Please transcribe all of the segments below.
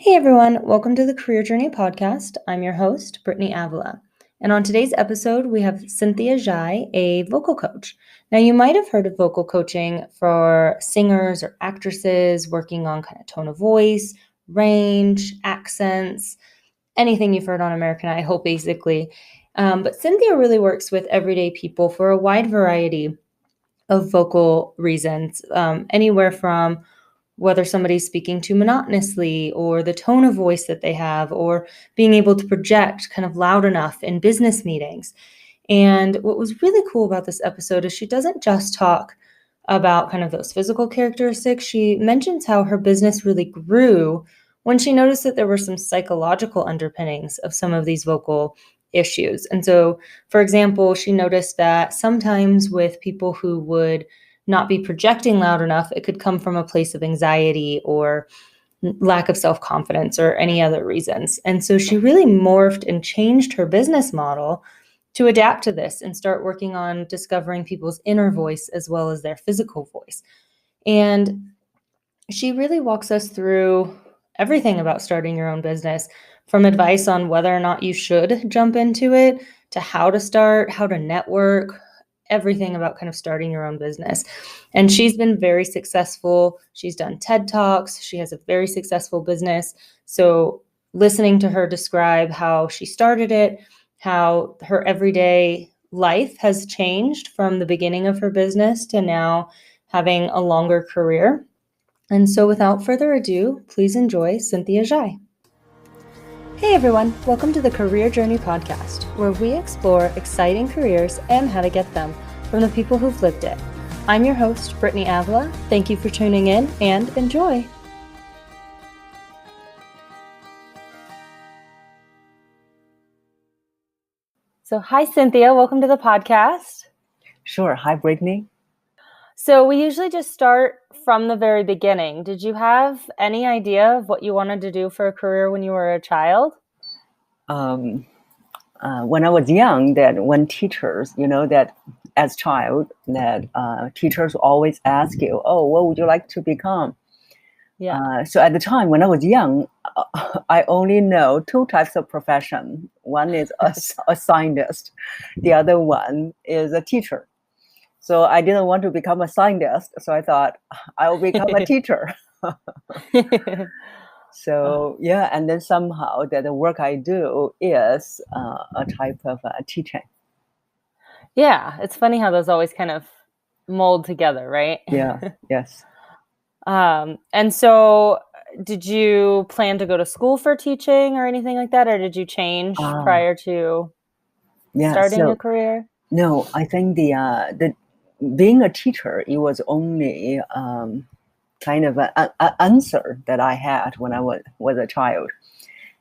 Hey everyone, welcome to the Career Journey podcast. I'm your host, Brittany Avila. And on today's episode, we have Cynthia Zhai, a vocal coach. Now, you might have heard of vocal coaching for singers or actresses working on kind of tone of voice, range, accents, anything you've heard on American Idol, basically. But Cynthia really works with everyday people for a wide variety of vocal reasons, anywhere from whether somebody's speaking too monotonously or the tone of voice that they have or being able to project kind of loud enough in business meetings. And what was really cool about this episode is she doesn't just talk about kind of those physical characteristics. She mentions how her business really grew when she noticed that there were some psychological underpinnings of some of these vocal issues. And so, for example, she noticed that sometimes with people who would not be projecting loud enough, it could come from a place of anxiety or lack of self-confidence or any other reasons. And so she really morphed and changed her business model to adapt to this and start working on discovering people's inner voice as well as their physical voice. And she really walks us through everything about starting your own business, from advice on whether or not you should jump into it to how to start, how to network, everything about kind of starting your own business. And she's been very successful. She's done TED Talks. She has a very successful business. So listening to her describe how she started it, how her everyday life has changed from the beginning of her business to now having a longer career. And so without further ado, please enjoy Cynthia Zhai. Hey everyone, welcome to the Career Journey podcast, where we explore exciting careers and how to get them from the people who've lived it. I'm your host, Brittany Avila. Thank you for tuning in and enjoy. So hi Cynthia, welcome to the podcast. Sure. Hi, Brittany. So we usually just start from the very beginning. Did you have any idea of what you wanted to do for a career when you were a child? When I was young, that when teachers, that as child, that teachers always ask you, "Oh, what would you like to become?" Yeah. So at the time when I was young, I only know two types of profession. One is a scientist. The other one is a teacher. So I didn't want to become a scientist. So I thought I will become a teacher. So yeah, and then somehow that the work I do is a type of teaching. Yeah, it's funny how those always kind of mold together, right? Yeah, yes. And so did you plan to go to school for teaching or anything like that? Or did you change prior to starting a career? No, I think the being a teacher, it was only kind of an answer that I had when I was a child.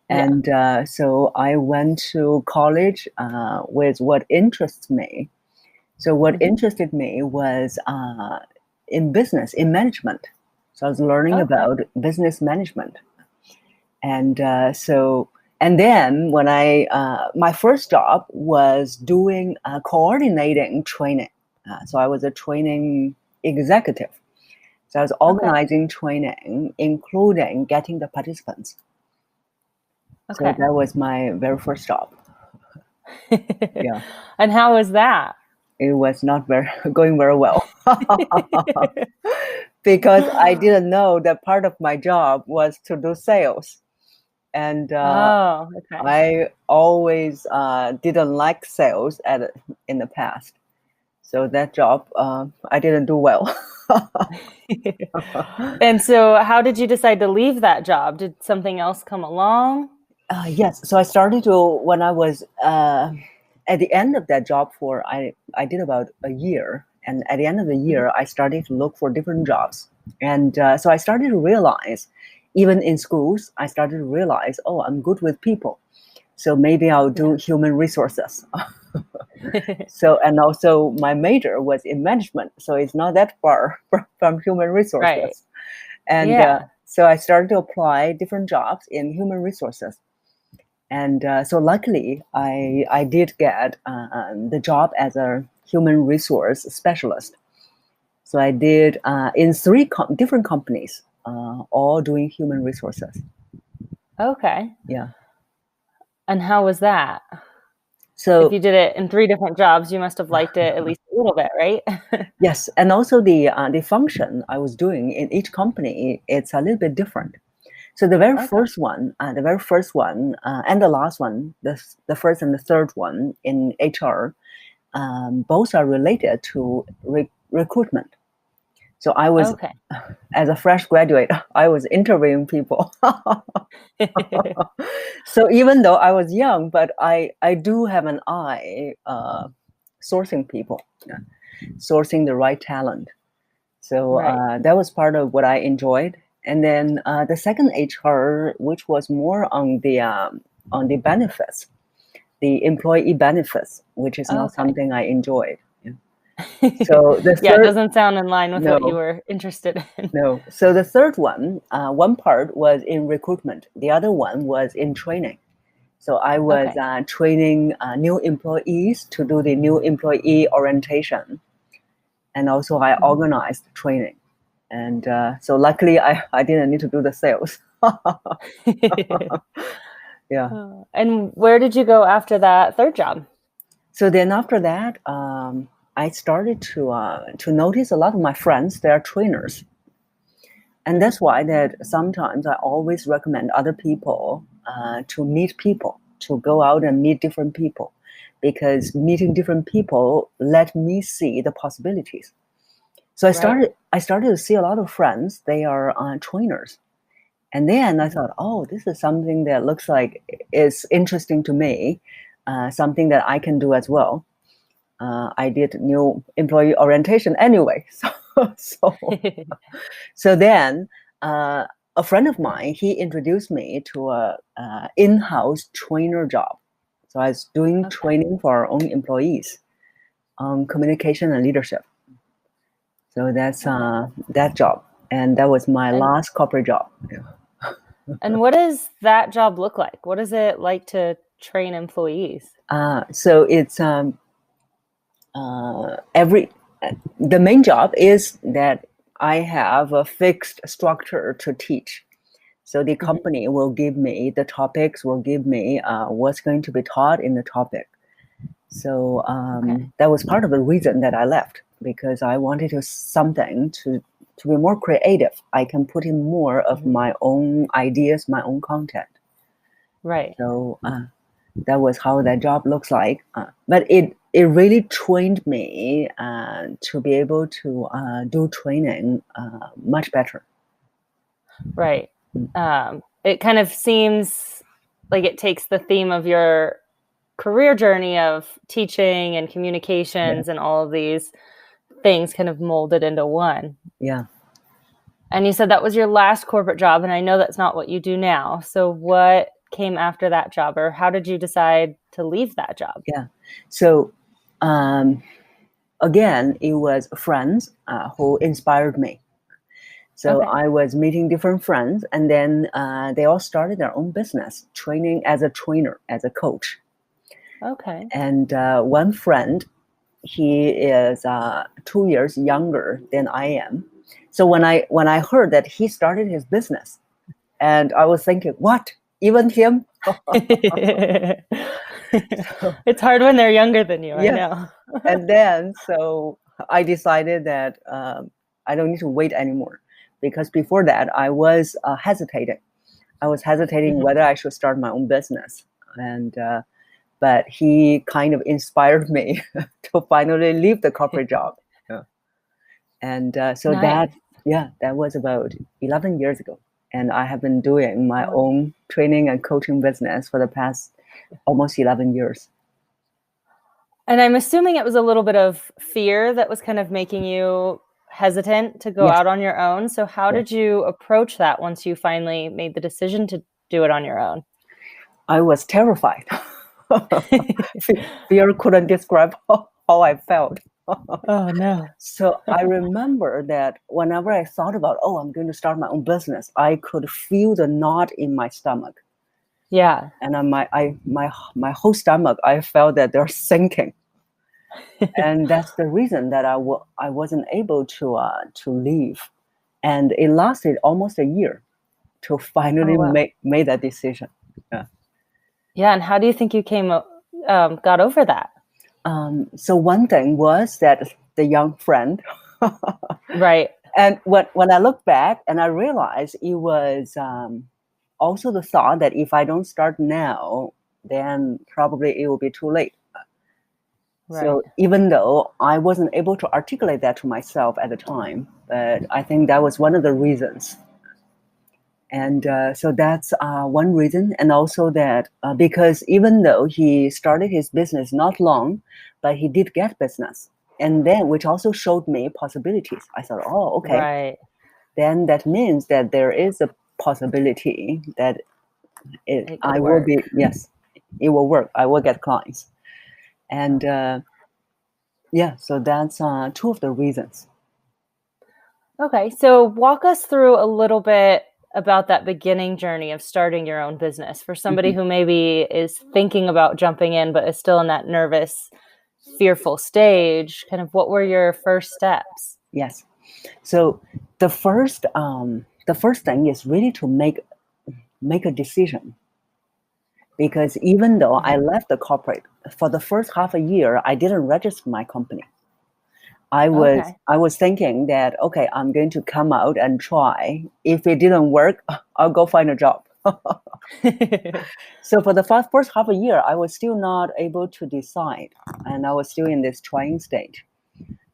And so I went to college with what interests me. So what interested me was in business, in management. So I was learning about business management. And and then when my first job was doing coordinating training. So I was a training executive. So I was organizing training, including getting the participants. So that was my very first job. Yeah. And how was that? It was not going very well. Because I didn't know that part of my job was to do sales. And I always didn't like sales in the past. So that job, I didn't do well. And so how did you decide to leave that job? Did something else come along? Yes. So I started to, when I was at the end of that job I did about a year. And at the end of the year, I started to look for different jobs. And so I started to realize, even in schools, I started to realize, oh, I'm good with people. So maybe I'll do human resources. So, and also my major was in management. So it's not that far from human resources. Right. And so I started to apply different jobs in human resources. And so luckily, I did get the job as a human resource specialist. So I did in three different companies, all doing human resources. Okay. Yeah. And how was that? If So you did it in 3 different jobs, you must have liked it at least a little bit, right? yes, and also the function I was doing in each company, it's a little bit different. So the very Okay. first one, and the last one, the first and the third one in HR, both are related to recruitment. So I was, Okay. as a fresh graduate, I was interviewing people. So even though I was young, but I do have an eye sourcing people, yeah, sourcing the right talent. So Right. that was part of what I enjoyed. And then the second HR, which was more on the benefits, the employee benefits, which is not Okay. something I enjoyed. Yeah. So the Yeah, it third, doesn't sound in line with what you no, were interested in. no. So the third one part was in recruitment. The other one was in training. So I was Okay. training new employees to do the new employee orientation, and also I Mhm. organized training. And so luckily I didn't need to do the sales. Yeah. And where did you go after that third job? So then after that, I started to notice a lot of my friends, they are trainers. And that's why that sometimes I always recommend other people to meet people, to go out and meet different people, because meeting different people let me see the possibilities. So Right. I started to see a lot of friends, they are trainers. And then I Mhm. thought, oh, this is something that looks like is interesting to me, something that I can do as well. I did new employee orientation anyway. So, so then a friend of mine, he introduced me to a in-house trainer job. So I was doing Okay. training for our own employees on communication and leadership. So that's Okay. that job. And that was my And last corporate job. Yeah. what does that job look like? What is it like to train employees? So it's every the main job is that I have a fixed structure to teach. So the Mhm. company will give me the topics, will give me what's going to be taught in the topic. So Okay. that was part of the reason that I left, because I wanted to something to be more creative. I can put in more of Mhm. my own ideas, my own content. Right. So that was how that job looks like. But it really trained me to be able to do training much better. Right. It kind of seems like it takes the theme of your career journey of teaching and Yeah, communications and all of these things kind of molded into one. yeah, And you said that was your last corporate job, and I know that's not what you do now. So what came after that job, or how did you decide to leave that job? yeah. So um, again, it was friends who inspired me. So Okay. I was meeting different friends, and then they all started their own business, training as a trainer, as a coach. Okay. And one friend, he is 2 years younger than I am. So when I heard that he started his business, and I was thinking, what? Even him? So, It's hard when they're younger than you, I yeah. know. And then so I decided that I don't need to wait anymore, because before that I was hesitating. I was hesitating Mhm. whether I should start my own business, and but he kind of inspired me to finally leave the corporate job. Yeah. And so that, Nice. yeah, that was about 11 years ago. And I have been doing my Wow. own training and coaching business for the past almost 11 years. And I'm assuming it was a little bit of fear that was kind of making you hesitant to go Yes, out on your own. So how yes. did you approach that once you finally made the decision to do it on your own? I was terrified. Fear couldn't describe how I felt. Oh, no. So I remember that whenever I thought about, oh, I'm going to start my own business, I could feel the knot in my stomach. Yeah. And my whole stomach, I felt that they're sinking. And that's the reason that I wasn't able to leave. And it lasted almost a year to finally wow. make that decision. Yeah, and how do you think you got over that? So one thing was that the young friend, Right. and when I look back and I realized it was also the thought that if I don't start now, then probably it will be too late. Right. So even though I wasn't able to articulate that to myself at the time, but I think that was one of the reasons. And so that's one reason. And also that because even though he started his business not long, but he did get business. And then, which also showed me possibilities. I thought, oh, okay, Right. then that means that there is a possibility that It could I will work. be, yes, it will work. I will get clients. And yeah, so that's two of the reasons. Okay, so walk us through a little bit about that beginning journey of starting your own business for somebody Mhm. who maybe is thinking about jumping in but is still in that nervous, fearful stage. Kind of what were your first steps? Yes. So the first thing is really to make a decision, because even though I Mhm. left the corporate for the first half a year, I didn't register my company. I was thinking that okay, I'm going to come out and try. If it didn't work, I'll go find a job. So for the first half a year, I was still not able to decide, and I was still in this trying stage.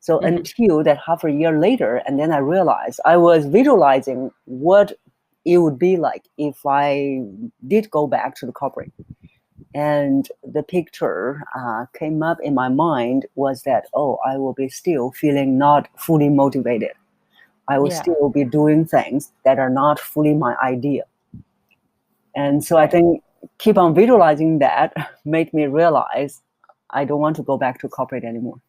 So Mhm. until that half a year later, and then I realized I was visualizing what it would be like if I did go back to the corporate. And the picture came up in my mind was that, oh, I will be still feeling not fully motivated. I will Yeah, still be doing things that are not fully my idea. And so I right. think keep on visualizing that made me realize I don't want to go back to corporate anymore.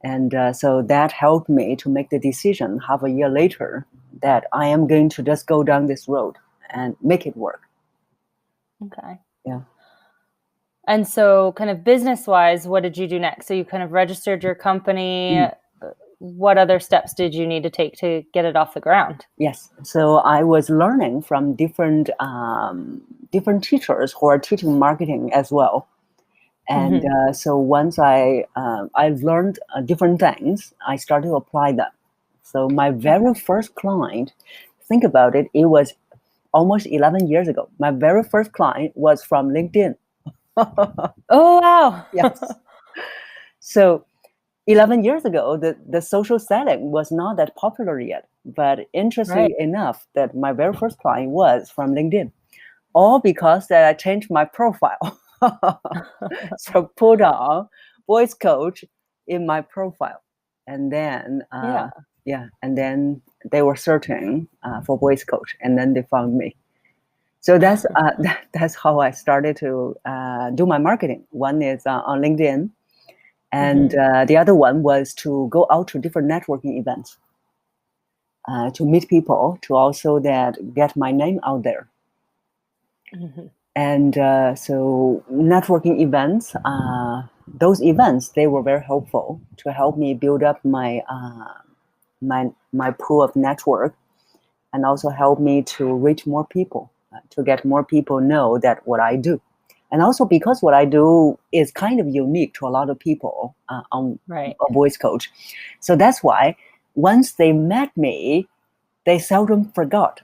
And so that helped me to make the decision half a year later that I am going to just go down this road and make it work. Okay. Yeah. And so, kind of business wise, what did you do next? So, you kind of registered your company. Mm. What other steps did you need to take to get it off the ground? Yes. So I was learning from different teachers who are teaching marketing as well. And Mhm. so once I've learned different things, I started to apply them. So my very Okay. first client, think about it, it was almost 11 years ago. My very first client was from LinkedIn. Oh, wow. Yes. So 11 years ago, the social setting was not that popular yet. But Right. interestingly enough, that my very first client was from LinkedIn, all because that I changed my profile. So put on voice coach in my profile, and then Yeah. yeah, and then they were searching for voice coach, and then they found me. So that's how I started to do my marketing. One is on LinkedIn, and Mhm. the other one was to go out to different networking events to meet people, to also that get my name out there. Mhm. And so networking events, those events, they were very helpful to help me build up my pool of network, and also help me to reach more people, to get more people know that what I do. And also because what I do is kind of unique to a lot of people on Right. a voice coach. So that's why once they met me, they seldom forgot.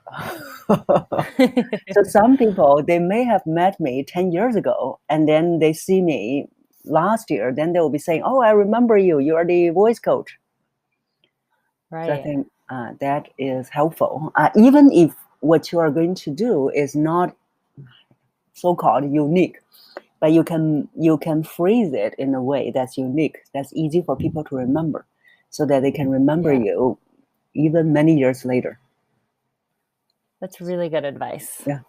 So some people, they may have met me 10 years ago, and then they see me last year, then they will be saying, oh, I remember you. You are the voice coach. So I Right. think that is helpful. Even if what you are going to do is not so-called unique, but you can phrase it in a way that's unique, that's easy for people to remember, so that they can remember Yeah. you even many years later. That's really good advice. Yeah.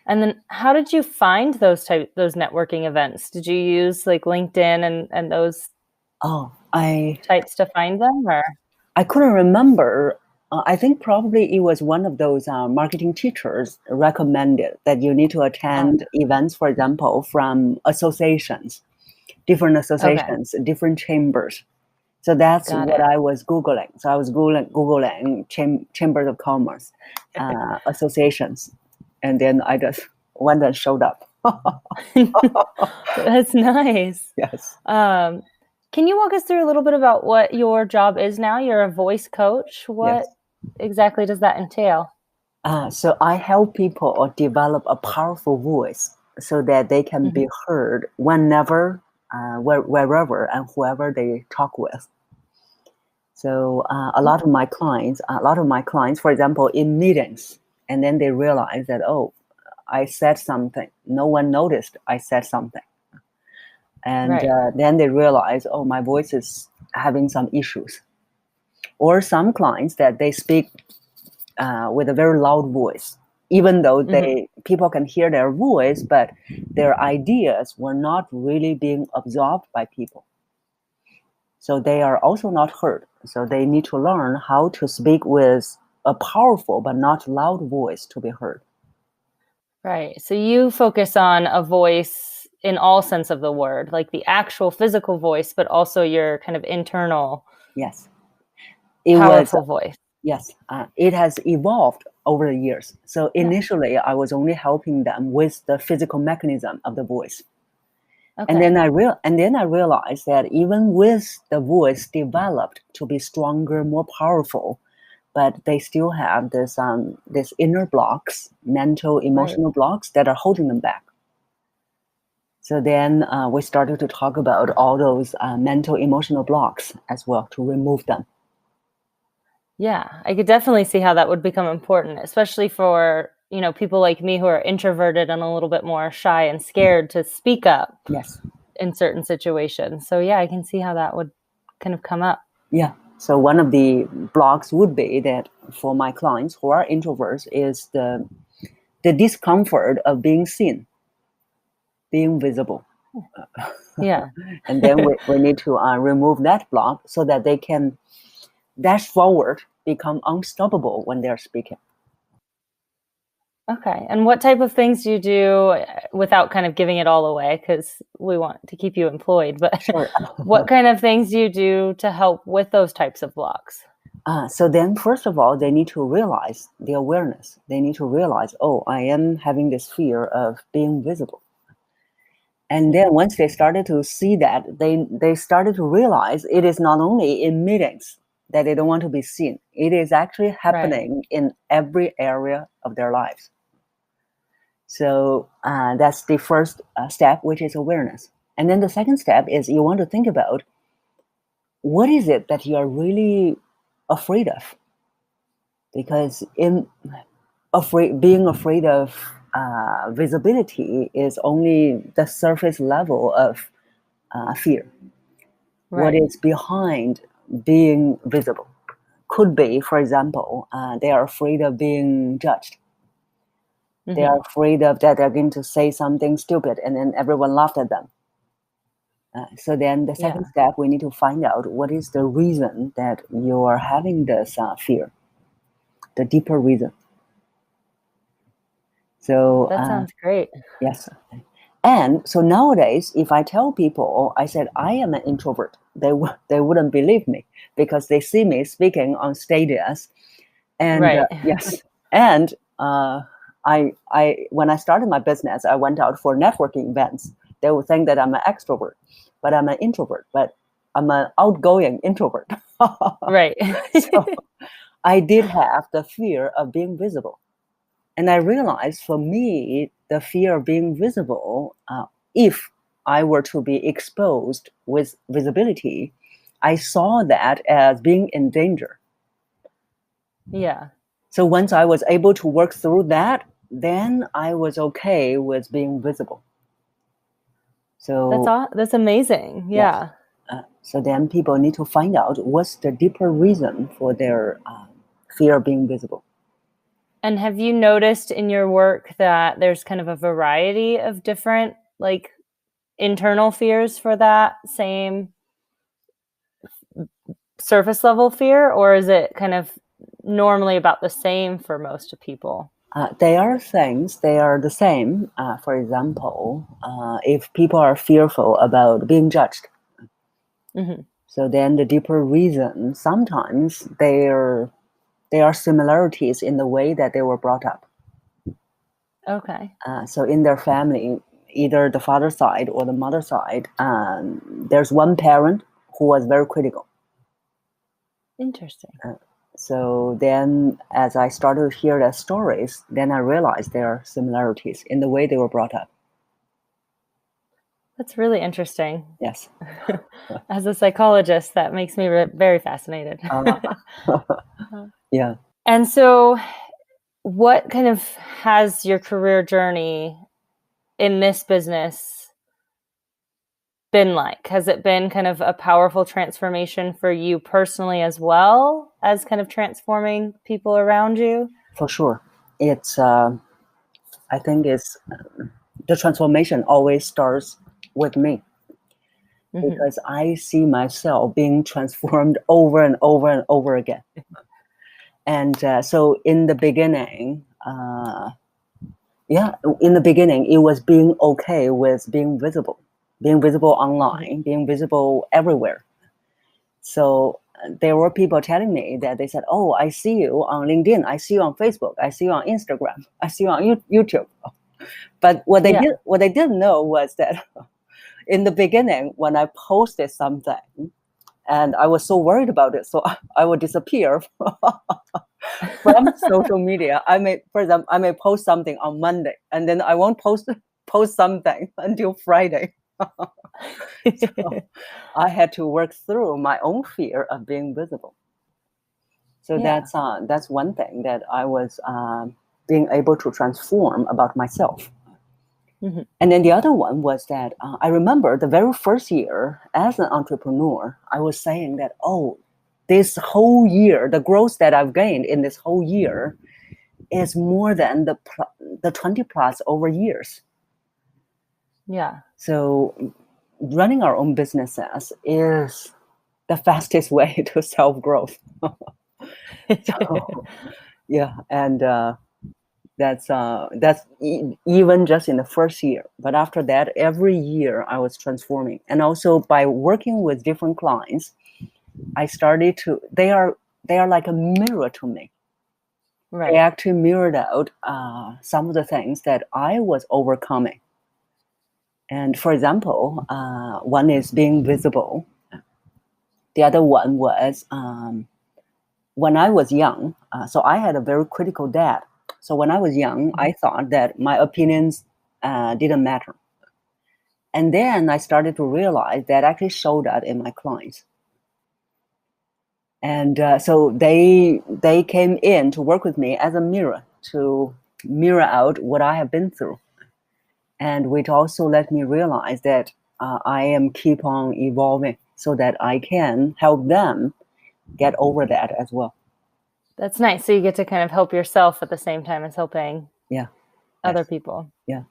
And then how did you find those networking events? Did you use like LinkedIn and those Oh, I types to find them or? I couldn't remember. I think probably it was one of those marketing teachers recommended that you need to attend events, for example, from associations, different Okay. associations, different chambers. So that's Got what it. I was Googling. So I was Googling chambers of commerce, associations, and then I just went and showed up. That's nice. Yes. Can you walk us through a little bit about what your job is now? You're a voice coach. What Yes. exactly does that entail? So I help people develop a powerful voice so that they can be heard whenever, wherever, and whoever they talk with. So a lot of my clients, for example, in meetings, and then they realize that, oh, I said something. No one noticed I said something. And Right. then they realize, oh, my voice is having some issues. Or some clients that they speak with a very loud voice, even though people can hear their voice, but their ideas were not really being absorbed by people. So they are also not heard. So they need to learn how to speak with a powerful but not loud voice to be heard. Right. So you focus on a voice in all sense of the word, like the actual physical voice, but also your kind of internal, Yes. powerful voice. Yes. It has evolved over the years. So initially, I was only helping them with the physical mechanism of the voice. Okay. And then I realized that even with the voice developed to be stronger, more powerful, but they still have this inner blocks, mental, emotional blocks that are holding them back. So then we started to talk about all those mental, emotional blocks as well to remove them. Yeah, I could definitely see how that would become important, especially for, people like me who are introverted and a little bit more shy and scared to speak up Yes. in certain situations. So yeah, I can see how that would kind of come up. Yeah. So one of the blocks would be that for my clients who are introverts is the discomfort of being seen, being visible. Yeah. And then we need to remove that block so that they can dash forward, become unstoppable when they're speaking. Okay. And what type of things do you do without kind of giving it all away? Because we want to keep you employed, but Sure. what kind of things do you do to help with those types of blocks? So then, first of all, they need to realize the awareness. They need to realize, oh, I am having this fear of being visible. And then once they started to see that, they started to realize it is not only in meetings that they don't want to be seen. It is actually happening in every area of their lives. So that's the first step, which is awareness. And then the second step is you want to think about what is it that you are really afraid of? Because being afraid of visibility is only the surface level of fear. What is behind being visible could be, for example, they are afraid of being judged. They are afraid of that they're going to say something stupid and then everyone laughed at them. So then the second step, we need to find out what is the reason that you are having this fear, the deeper reason. So That sounds great. yes. And so nowadays, if I tell people, I said, I am an introvert, they wouldn't believe me because they see me speaking on stages. And yes. And when I started my business, I went out for networking events. They would think that I'm an extrovert, but I'm an introvert, but I'm an outgoing introvert. Right. So I did have the fear of being visible. And I realized for me, the fear of being visible, if I were to be exposed with visibility, I saw that as being in danger. Yeah. So once I was able to work through that, then I was okay with being visible. So that's amazing. Yeah. Yes. So then people need to find out what's the deeper reason for their fear of being visible. And have you noticed in your work that there's kind of a variety of different like internal fears for that same surface level fear, or is it kind of normally about the same for most people? They are the same. For example, if people are fearful about being judged, So then the deeper reason, sometimes there are similarities in the way that they were brought up. Okay. So in their family, either the father side or the mother side, there's one parent who was very critical. Interesting. So then as I started to hear their stories, then I realized there are similarities in the way they were brought up. That's really interesting. Yes. As a psychologist, that makes me very fascinated. Yeah. And so what kind of has your career journey in this business been like? Has it been kind of a powerful transformation for you personally as well as kind of transforming people around you? For sure. It's, I think it's, the transformation always starts with me. Because I see myself being transformed over and over and over again. And so in the beginning, it was being okay with being visible online, being visible everywhere. So there were people telling me that they said, "Oh, I see you on LinkedIn, I see you on Facebook, I see you on Instagram, I see you on YouTube." But what they didn't know was that in the beginning, when I posted something, and I was so worried about it, so I would disappear from social media. For example, I may post something on Monday, and then I won't post something until Friday. So I had to work through my own fear of being visible. So that's one thing that I was being able to transform about myself. And then the other one was that I remember the very first year as an entrepreneur, I was saying that, oh, this whole year, the growth that I've gained in this whole year is more than the 20 plus over years. Yeah. So running our own businesses is the fastest way to self-growth. So, yeah, and that's even just in the first year. But after that, every year I was transforming. And also by working with different clients, I started to, they are like a mirror to me. Right. They actually mirrored out some of the things that I was overcoming. And for example, one is being visible. The other one was when I was young, so I had a very critical dad. So when I was young, I thought that my opinions didn't matter. And then I started to realize that I actually showed that in my clients. And so they came in to work with me as a mirror, to mirror out what I have been through. And which also let me realize that I am keep on evolving so that I can help them get over that as well. That's nice. So you get to kind of help yourself at the same time as helping other people. Yeah.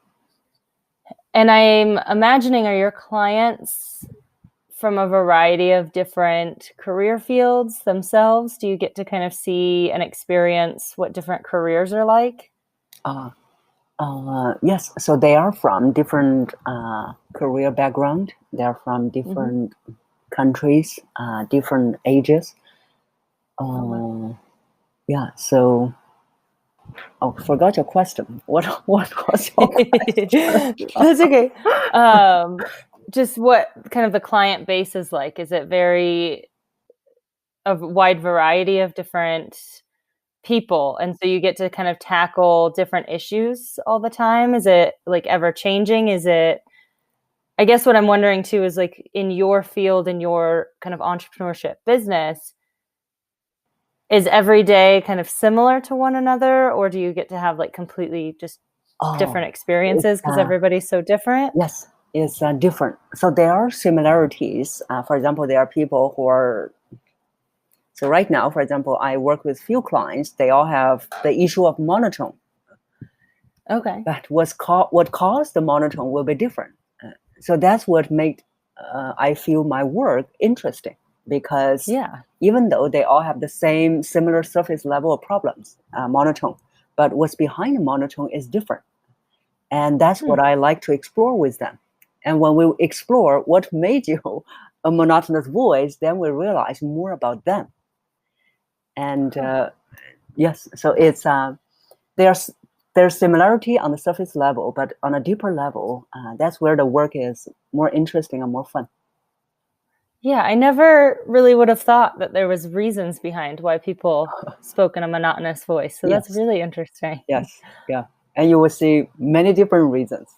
And I'm imagining, are your clients from a variety of different career fields themselves? Do you get to kind of see and experience what different careers are like? Yes. So they are from different career background. They're from different countries, different ages. Yeah. So, forgot your question. What was your question? That's okay. Just what kind of the client base is like? Is it a wide variety of different people, and so you get to kind of tackle different issues all the time? Is it like ever changing? I guess what I'm wondering too is, like, in your field, in your kind of entrepreneurship business, is every day kind of similar to one another, or do you get to have like completely just different experiences because everybody's so different? Yes, it's different. So there are similarities. For example, there are people who are. So right now, for example, I work with few clients. They all have the issue of monotone. Okay. But what caused the monotone will be different. So that's what made I feel my work interesting, because even though they all have the similar surface level of problems, monotone, but what's behind the monotone is different. And that's what I like to explore with them. And when we explore what made you a monotonous voice, then we realize more about them. And yes, so it's there's similarity on the surface level, but on a deeper level, that's where the work is more interesting and more fun. Yeah, I never really would have thought that there was reasons behind why people spoke in a monotonous voice. So that's Yes. really interesting. Yes, yeah. And you will see many different reasons.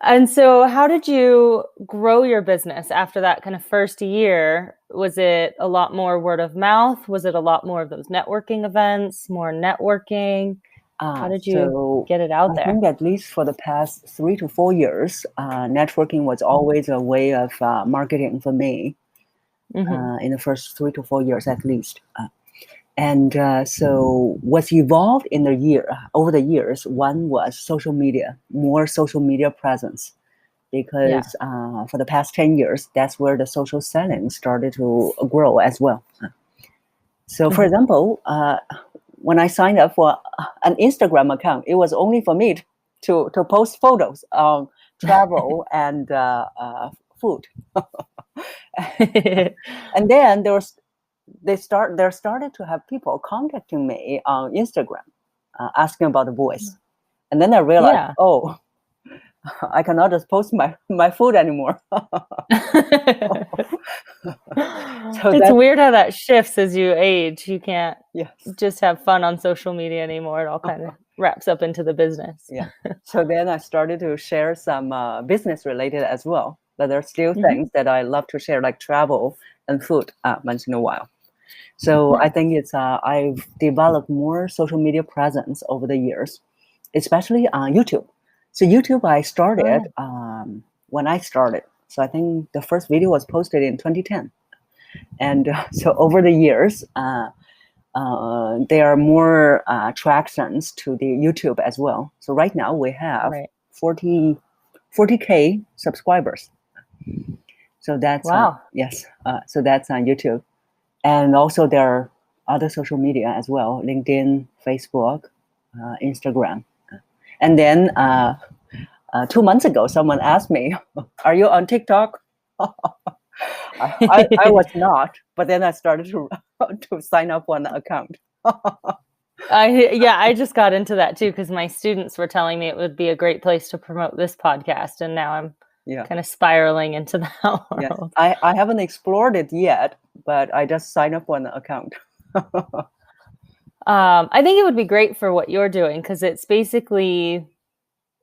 And so how did you grow your business after that kind of first year? Was it a lot more word of mouth? Was it a lot more of those networking events, more networking? How did you get it out I there? think at least for the past 3 to 4 years, networking was always a way of marketing for me in the first 3 to 4 years at least. So what's evolved over the years, one was social media, more social media presence. Because for the past 10 years, that's where the social selling started to grow as well. So for example, when I signed up for an Instagram account, it was only for me to post photos on travel and food. And then there started to have people contacting me on Instagram, asking about the voice. And then I realized, oh, I cannot just post my food anymore. It's weird how that shifts as you age. You can't Yes. just have fun on social media anymore. It all kind of wraps up into the business. Yeah. So then I started to share some business related as well. But there are still things that I love to share, like travel and food once in a while. So I think I've developed more social media presence over the years, especially on YouTube. So YouTube, I started when I started. So I think the first video was posted in 2010. And so over the years, there are more attractions to the YouTube as well. So right now we have 40K subscribers. So that's yes. So that's on YouTube. And also there are other social media as well, LinkedIn, Facebook, Instagram. And then 2 months ago, someone asked me, are you on TikTok? I was not, but then I started to sign up on the account. I just got into that too, because my students were telling me it would be a great place to promote this podcast. And now I'm kind of spiraling into that world. Yes. I haven't explored it yet, but I just signed up on the account. I think it would be great for what you're doing, because it's basically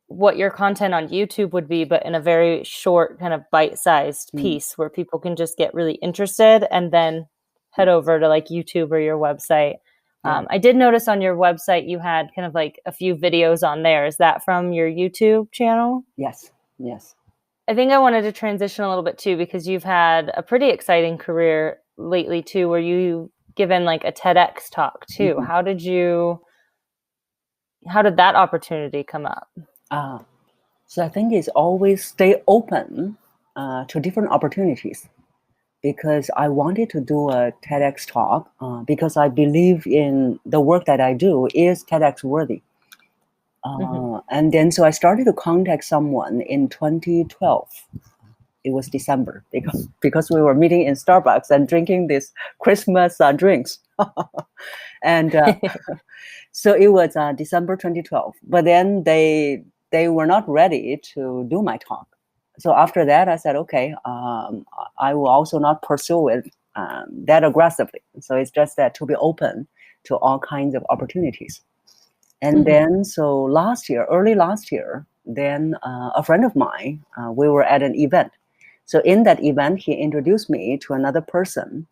what your content on YouTube would be, but in a very short kind of bite-sized piece where people can just get really interested and then head over to like YouTube or your website. I did notice on your website you had kind of like a few videos on there. Is that from your YouTube channel? Yes. Yes. I think I wanted to transition a little bit too, because you've had a pretty exciting career lately too, where you've given like a TEDx talk too. How did that opportunity come up? So I think it's always stay open to different opportunities, because I wanted to do a TEDx talk because I believe in the work that I do is TEDx worthy. And then so I started to contact someone in 2012. It was December because we were meeting in Starbucks and drinking these Christmas drinks. And so it was December 2012. But then they were not ready to do my talk. So after that, I said, okay, I will also not pursue it that aggressively. So it's just that to be open to all kinds of opportunities. And then so early last year, then a friend of mine, we were at an event. So in that event, he introduced me to another person.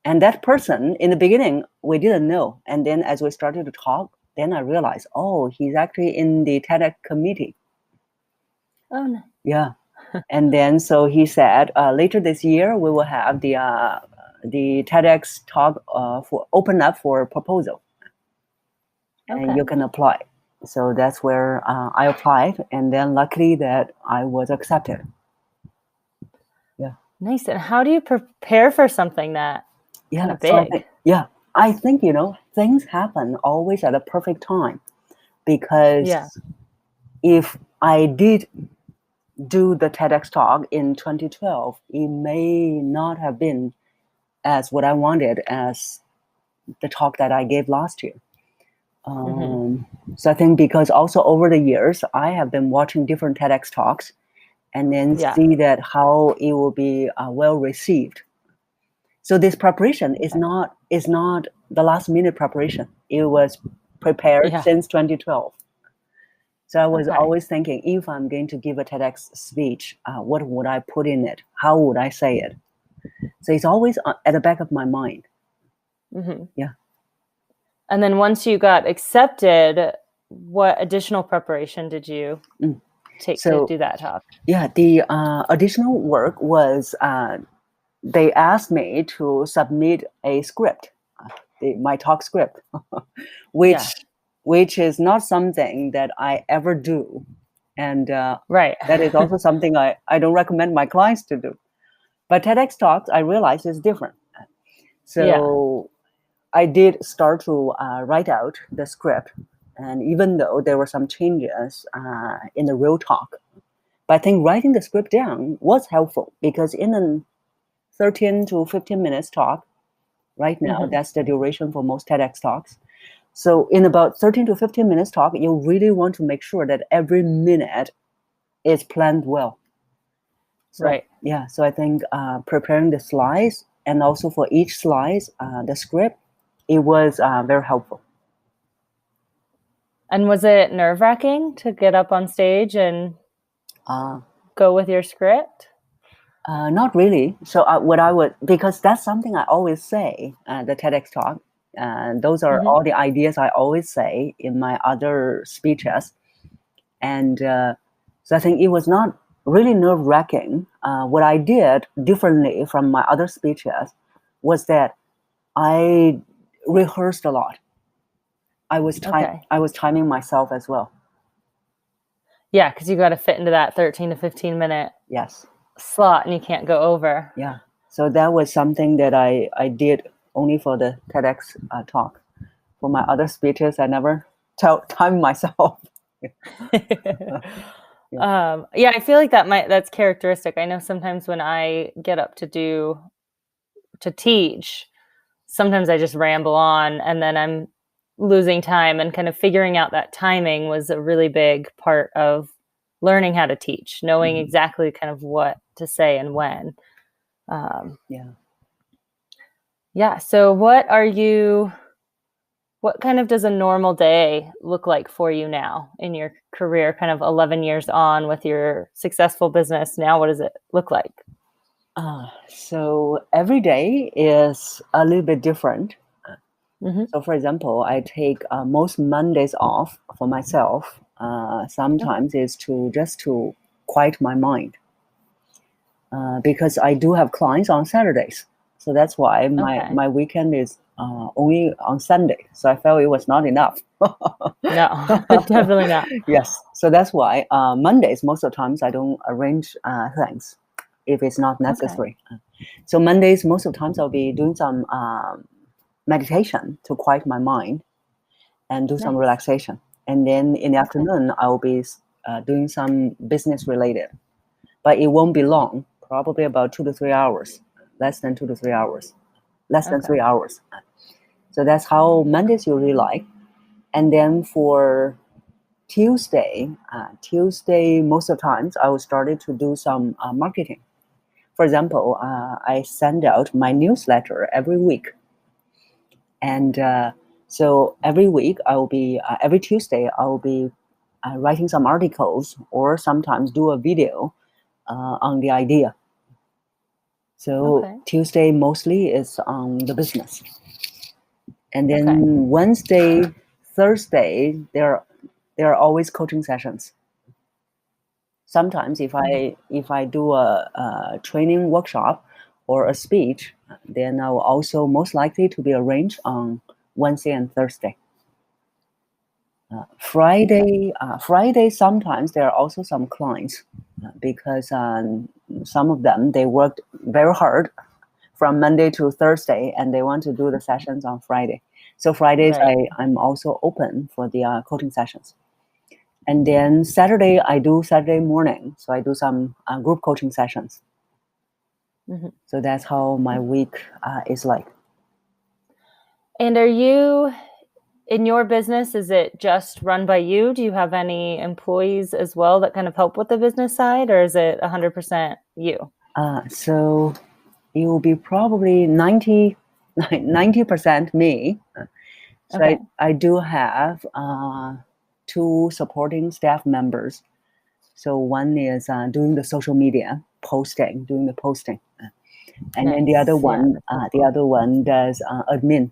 And that person, in the beginning, we didn't know. And then as we started to talk, then I realized, oh, he's actually in the TEDx committee. Oh, no. Yeah. And then so he said, later this year, we will have the TEDx talk open up for proposal. And you can apply. So that's where I applied. And then luckily that I was accepted. Yeah. Nice. And how do you prepare for something that kind of big? I think, things happen always at a perfect time, because if I did do the TEDx talk in 2012, it may not have been as what I wanted as the talk that I gave last year. So I think because also over the years, I have been watching different TEDx talks and then see that how it will be well received. So this preparation is not the last minute preparation. It was prepared since 2012. So I was always thinking, if I'm going to give a TEDx speech, what would I put in it? How would I say it? So it's always at the back of my mind. Yeah. And then once you got accepted, what additional preparation did you take to do that talk? Yeah, the additional work was they asked me to submit a script, my talk script, which is not something that I ever do. And that is also something I don't recommend my clients to do. But TEDx talks, I realize, is different. So I did start to write out the script. And even though there were some changes in the real talk, but I think writing the script down was helpful because in a 13 to 15 minutes talk, right now, that's the duration for most TEDx talks. So in about 13 to 15 minutes talk, you really want to make sure that every minute is planned well. So, yeah, so I think preparing the slides and also for each slide, the script, it was very helpful. And was it nerve-wracking to get up on stage and go with your script? Not really. So because that's something I always say at the TEDx talk. And those are all the ideas I always say in my other speeches. And so I think it was not really nerve-wracking. What I did differently from my other speeches was that I rehearsed a lot. I was timing myself as well. Yeah, because you got to fit into that 13 to 15 minute slot and you can't go over. Yeah. So that was something that I did only for the TEDx talk. For my other speeches, I never time myself. I feel like that's characteristic. I know sometimes when I get up to teach, sometimes I just ramble on and then I'm losing time, and kind of figuring out that timing was a really big part of learning how to teach, knowing exactly kind of what to say and when. So what kind of does a normal day look like for you now in your career, kind of 11 years on with your successful business now? What does it look like? So every day is a little bit different. So for example, I take most Mondays off for myself. Sometimes is just to quiet my mind. Because I do have clients on Saturdays. So that's why my weekend is only on Sunday. So I felt it was not enough. No, definitely not. Yes. So that's why Mondays, most of the times, I don't arrange things if it's not necessary. So Mondays, most of the times, I'll be doing some meditation to quiet my mind and do some relaxation. And then in the afternoon, I'll be doing some business related. But it won't be long. Probably about 2 to 3 hours, less than 2 to 3 hours, less than 3 hours. So that's how Mondays usually like. And then for Tuesday, most of the times I will start to do some marketing. For example, I send out my newsletter every week. And so every week I will be, every Tuesday I will be writing some articles or sometimes do a video on the idea. So Tuesday mostly is on the business. And then Wednesday, Thursday, there are always coaching sessions. Sometimes if I do a training workshop or a speech, then I will also most likely to be arranged on Wednesday and Thursday. Friday, sometimes there are also some clients because some of them, they worked very hard from Monday to Thursday and they want to do the sessions on Friday. So Fridays, I'm also open for the coaching sessions. And then Saturday, I do Saturday morning. So I do some group coaching sessions. Mm-hmm. So that's how my week is like. And are you, in your business, is it just run by you? Do you have any employees as well that kind of help with the business side, or is it 100% you? So it will be probably 90% me. So Okay. I do have 2 supporting staff members. So one is doing the social media doing the posting, and then the other Nice. Yeah, one, that's helpful. does admin.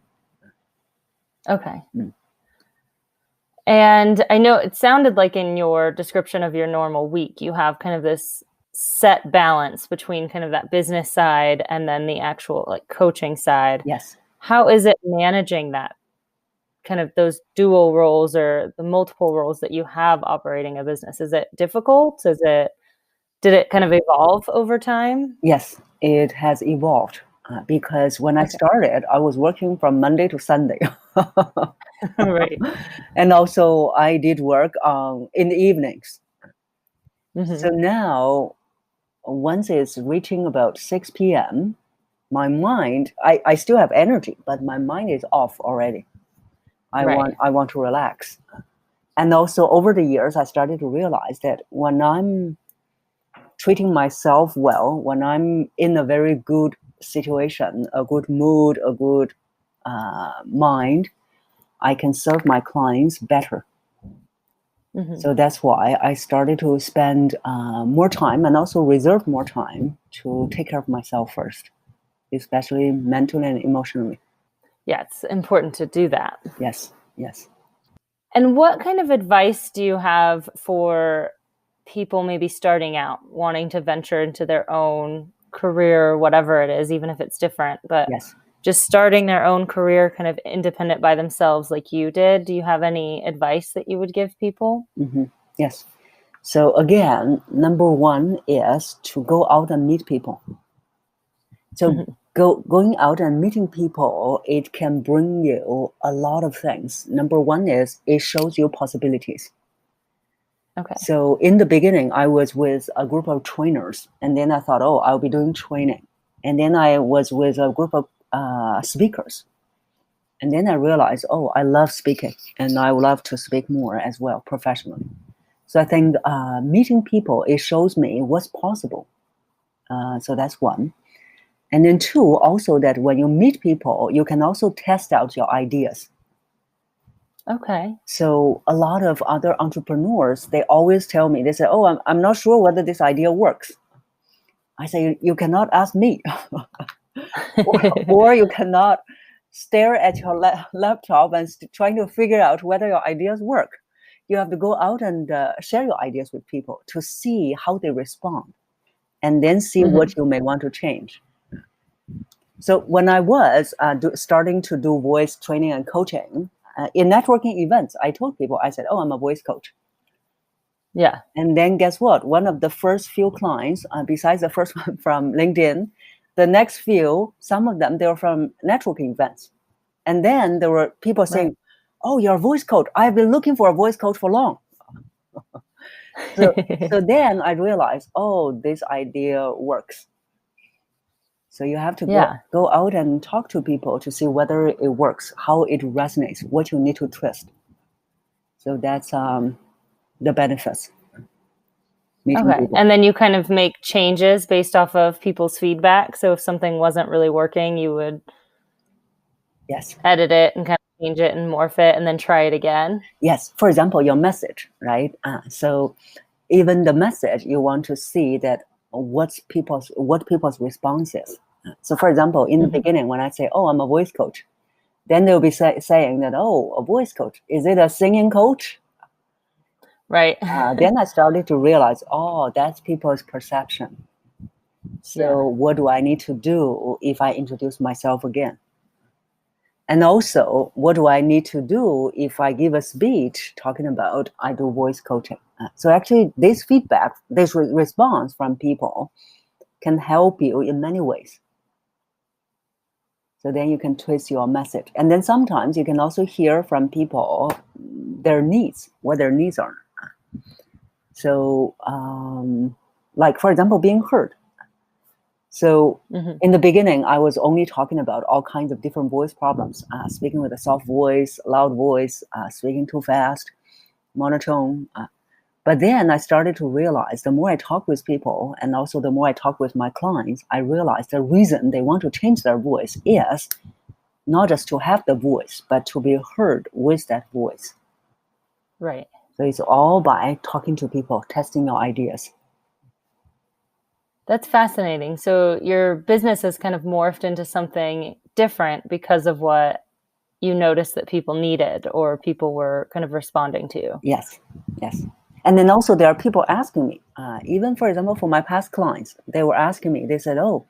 Okay. Mm. And I know it sounded like in your description of your normal week, you have kind of this set balance between kind of that business side and then the actual like coaching side. Yes. How is it managing that kind of those dual roles or the multiple roles that you have operating a business? Is it difficult? Did it kind of evolve over time? Yes, it has evolved because when I Okay. started, I was working from Monday to Sunday. Right. And also I did work in the evenings. Mm-hmm. So now, once it's reaching about 6 p.m., my mind, I still have energy, but my mind is off already. Right. I want to relax. And also over the years, I started to realize that when I'm treating myself well, when I'm in a very good situation, a good mood, a good mind, I can serve my clients better. Mm-hmm. So that's why I started to spend more time and also reserve more time to take care of myself first, especially mentally and emotionally. Yeah, it's important to do that. Yes, yes. And what kind of advice do you have for people maybe starting out, wanting to venture into their own career, whatever it is, even if it's different, but Yes. just starting their own career kind of independent by themselves like you did? Do you have any advice that you would give people? Mm-hmm. Yes. So again, number one is to go out and meet people. So Mm-hmm. going out and meeting people, it can bring you a lot of things. Number one is it shows you possibilities. Okay. So in the beginning, I was with a group of trainers, and then I thought, oh, I'll be doing training. And then I was with a group of speakers. And then I realized, oh, I love speaking, and I would love to speak more as well professionally. So I think meeting people, it shows me what's possible. So that's one. And then two, also that when you meet people, you can also test out your ideas. Okay. So a lot of other entrepreneurs, they always tell me, they say, oh, I'm not sure whether this idea works. I say, you cannot ask me. Or you cannot stare at your laptop and trying to figure out whether your ideas work. You have to go out and share your ideas with people to see how they respond and then see Mm-hmm. what you may want to change. So when I was starting to do voice training and coaching in networking events, I told people, I said, oh, I'm a voice coach. Yeah. And then guess what? One of the first few clients, besides the first one from LinkedIn, the next few, some of them, they were from networking events. And then there were people saying, Right. oh, you're a voice coach. I've been looking for a voice coach for long. So then I realized, oh, this idea works. So you have to Yeah. go out and talk to people to see whether it works, how it resonates, what you need to twist. So that's the benefits. Meeting Okay. people. And then you kind of make changes based off of people's feedback. So if something wasn't really working, you would Yes. edit it and kind of change it and morph it and then try it again. Yes. For example, your message, right? So even the message, you want to see that what people's response is. So for example, in the Mm-hmm. beginning, when I say, oh, I'm a voice coach, then they'll be saying that, oh, a voice coach, is it a singing coach? Right. Then I started to realize, oh, that's people's perception. Yeah. So what do I need to do if I introduce myself again? And also, what do I need to do if I give a speech talking about I do voice coaching? So actually, this feedback, this response from people can help you in many ways. So then you can twist your message. And then sometimes you can also hear from people their needs, what their needs are. So, like, for example, being heard. So in the beginning, I was only talking about all kinds of different voice problems, speaking with a soft voice, loud voice, speaking too fast, monotone. But then I started to realize the more I talk with people, and also the more I talk with my clients, I realized the reason they want to change their voice is not just to have the voice, but to be heard with that voice. Right. So it's all by talking to people, testing your ideas. That's fascinating. So your business has kind of morphed into something different because of what you noticed that people needed or people were kind of responding to. Yes. And then also there are people asking me, even for example, for my past clients, they were asking me, they said, oh,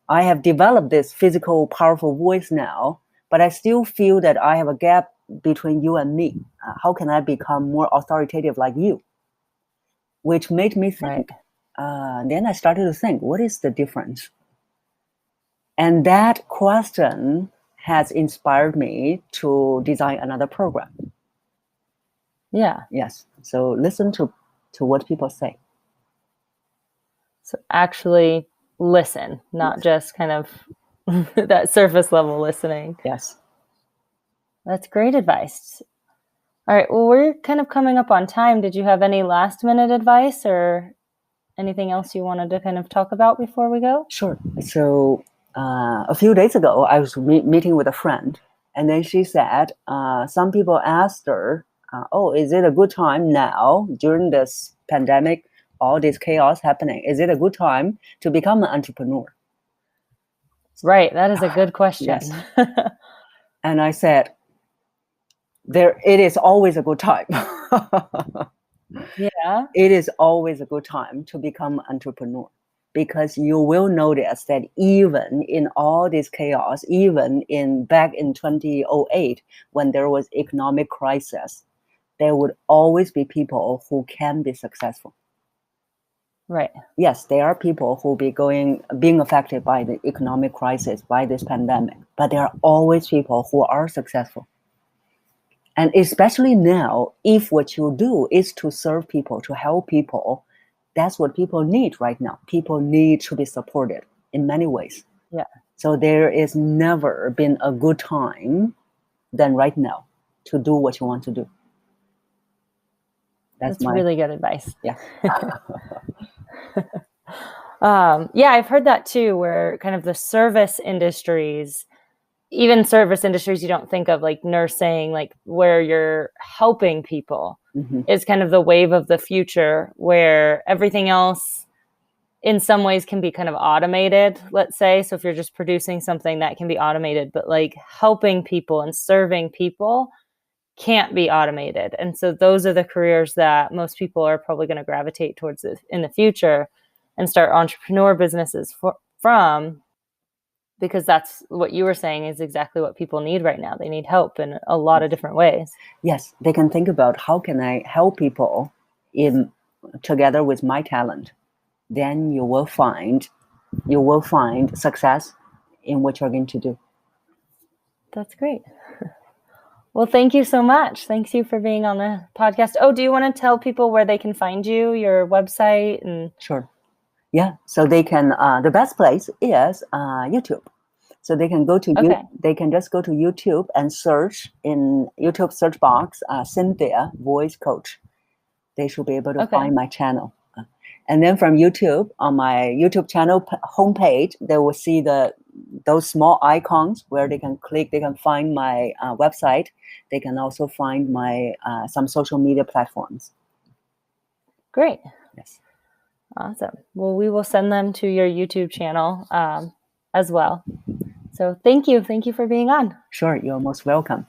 I have developed this physical, powerful voice now, but I still feel that I have a gap between you and me. How can I become more authoritative like you? Which made me think. Then I started to think, what is the difference? And that question has inspired me to design another program. Yeah. Yes. So listen to what people say. So actually listen, not just kind of that surface level listening. Yes. That's great advice. All right. Well, we're kind of coming up on time. Did you have any last minute advice or anything else you wanted to kind of talk about before we go? Sure. So a few days ago, I was meeting with a friend, and then she said, some people asked her, oh, is it a good time now during this pandemic, all this chaos happening? Is it a good time to become an entrepreneur? Right. That is a good question. Yes. And I said, it is always a good time. Yeah. It is always a good time to become an entrepreneur, because you will notice that even in all this chaos, even back in 2008, when there was economic crisis, there would always be people who can be successful. Right. Yes, there are people who being affected by the economic crisis, by this pandemic, but there are always people who are successful. And especially now, if what you do is to serve people, to help people, that's what people need right now. People need to be supported in many ways. Yeah. So there is never been a good time than right now to do what you want to do. That's really good advice. Yeah. Yeah, I've heard that too, where kind of the service industries, even service industries you don't think of, like nursing, like where you're helping people, is kind of the wave of the future, where everything else in some ways can be kind of automated, let's say. So if you're just producing something, that can be automated, but like helping people and serving people can't be automated. And so those are the careers that most people are probably going to gravitate towards in the future and start entrepreneur businesses from, because that's what you were saying is exactly what people need right now. They need help in a lot of different ways. Yes, they can think about how can I help people together with my talent. Then you will find success in what you're going to do. That's great. Well, thank you so much. Thanks you for being on the podcast. Oh, do you want to tell people where they can find you, your website? And Sure. Yeah. So they can, the best place is YouTube. So they can they can just go to YouTube and search in YouTube search box, Cynthia Voice Coach. They should be able to find my channel. And then from YouTube, on my YouTube channel homepage, they will see those small icons where they can click, they can find my website. They can also find my some social media platforms. Great. Yes. Awesome. Well, we will send them to your YouTube channel as well. So thank you. Thank you for being on. Sure. You're most welcome.